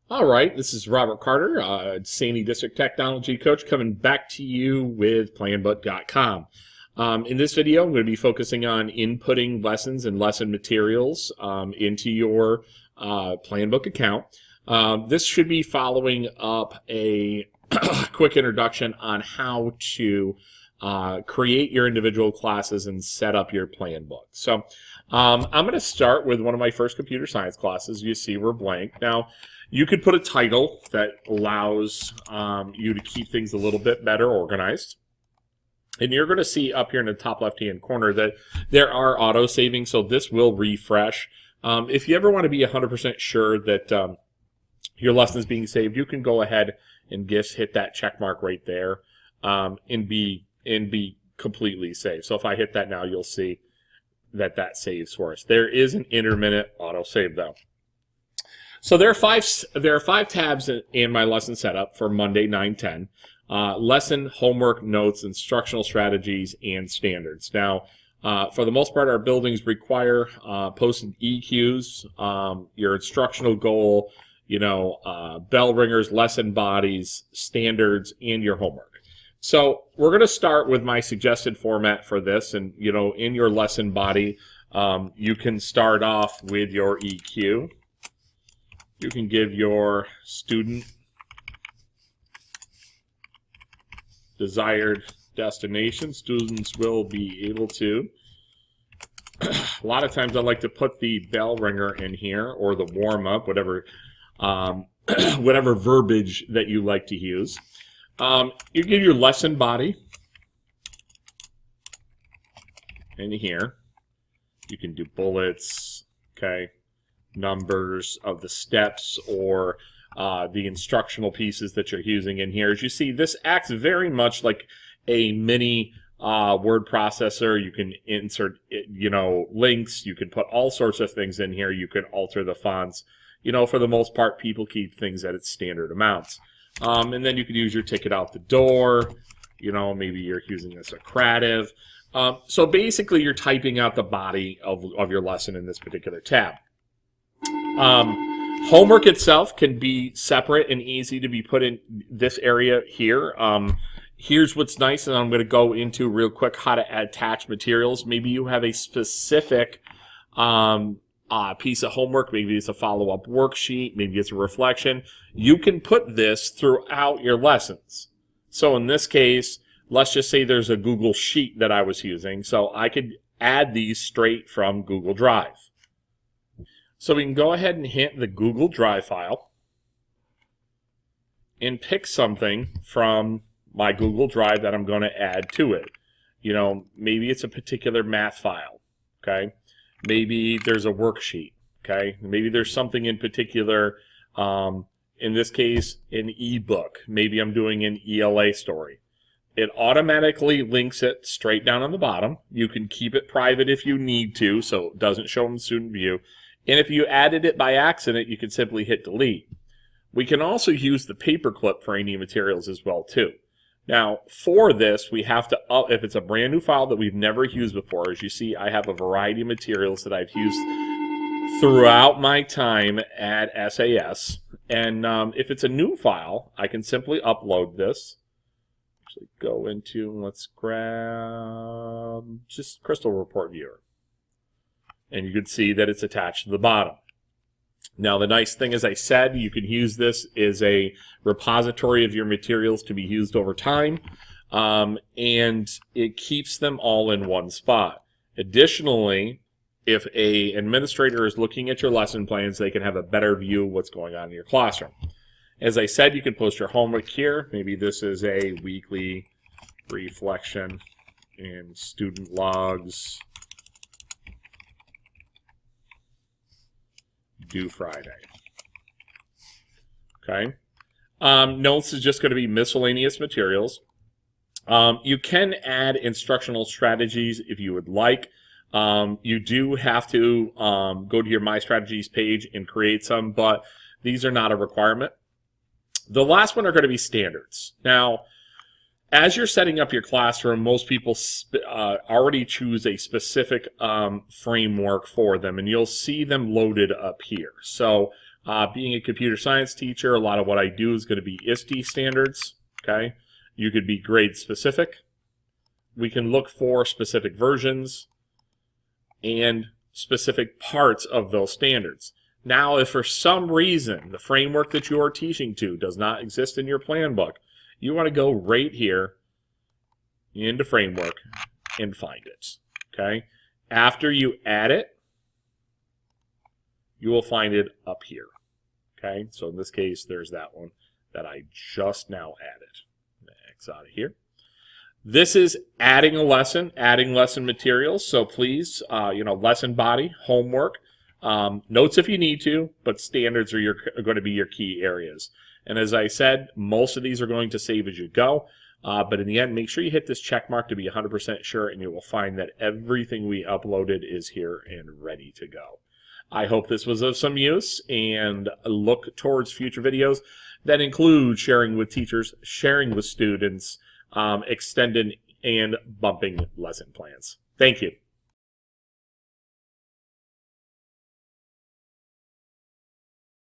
All right, this is Robert Carter, SANY District Technology Coach, coming back to you with Planbook.com. In this video, I'm going to be focusing on inputting lessons and lesson materials into your Planbook account. This should be following up a quick introduction on how to create your individual classes and set up your Planbook. So I'm going to start with one of my first computer science classes. You see we're blank. Now, you could put a title that allows you to keep things a little bit better organized. And you're going to see up here in the top left-hand corner that there are auto-saving, so this will refresh. If you ever want to be 100% sure that your lesson is being saved, you can go ahead and just hit that check mark right there and be completely saved. So if I hit that now, you'll see that that saves for us. There is an intermittent auto-save, though. So there are five tabs in my lesson setup for Monday 9-10. Lesson, homework, notes, instructional strategies, and standards. Now, for the most part, our buildings require posted EQs, your instructional goal, bell ringers, lesson bodies, standards, and your homework. So we're going to start with my suggested format for this. And, in your lesson body, you can start off with your EQ. You can give your student desired destination. Students will be able to. A lot of times I like to put the bell ringer in here or the warm-up, whatever whatever verbiage that you like to use. You give your lesson body in here. You can do bullets, okay, numbers of the steps or the instructional pieces that you're using in here. As you see, this acts very much like a mini word processor. You can insert, links. You can put all sorts of things in here. You can alter the fonts. For the most part, people keep things at its standard amounts. And then you can use your ticket out the door. Maybe you're using a Socrative. So basically, you're typing out the body of your lesson in this particular tab. Homework itself can be separate and easy to be put in this area here. Here's what's nice, and I'm going to go into real quick how to attach materials. Maybe you have a specific piece of homework. Maybe it's a follow-up worksheet. Maybe it's a reflection. You can put this throughout your lessons. So in this case, let's just say there's a Google Sheet that I was using. So I could add these straight from Google Drive. So we can go ahead and hit the Google Drive file and pick something from my Google Drive that I'm going to add to it. Maybe it's a particular math file, okay? Maybe there's a worksheet, okay? Maybe there's something in particular, in this case, an ebook. Maybe I'm doing an ELA story. It automatically links it straight down on the bottom. You can keep it private if you need to, so it doesn't show in student view. And if you added it by accident, you can simply hit delete. We can also use the paperclip for any materials as well too. Now, for this, we have to, if it's a brand new file that we've never used before, as you see, I have a variety of materials that I've used throughout my time at SAS. And if it's a new file, I can simply upload this. Actually, go into, let's grab just Crystal Report Viewer. And you can see that it's attached to the bottom. Now, the nice thing, as I said, you can use this as a repository of your materials to be used over time, and it keeps them all in one spot. Additionally, if an administrator is looking at your lesson plans, they can have a better view of what's going on in your classroom. As I said, you can post your homework here. Maybe this is a weekly reflection in student logs due Friday. Okay. Notes is just going to be miscellaneous materials. You can add instructional strategies if you would like. You do have to go to your My Strategies page and create some, but these are not a requirement. The last one are going to be standards. Now, as you're setting up your classroom, most people already choose a specific framework for them, and you'll see them loaded up here. So Being a computer science teacher, a lot of what I do is going to be ISTE standards. Okay, you could be grade specific. We can look for specific versions and specific parts of those standards. Now, if for some reason the framework that you are teaching to does not exist in your plan book, you want to go right here into framework and find it. Okay? After you add it, you will find it up here. Okay? So in this case, there's that one that I just now added. X out of here. This is adding a lesson, adding lesson materials. So please, lesson body, homework, notes if you need to, but standards are going to be your key areas. And as I said, most of these are going to save as you go. But in the end, make sure you hit this check mark to be 100% sure, and you will find that everything we uploaded is here and ready to go. I hope this was of some use, and look towards future videos that include sharing with teachers, sharing with students, extended and bumping lesson plans. Thank you.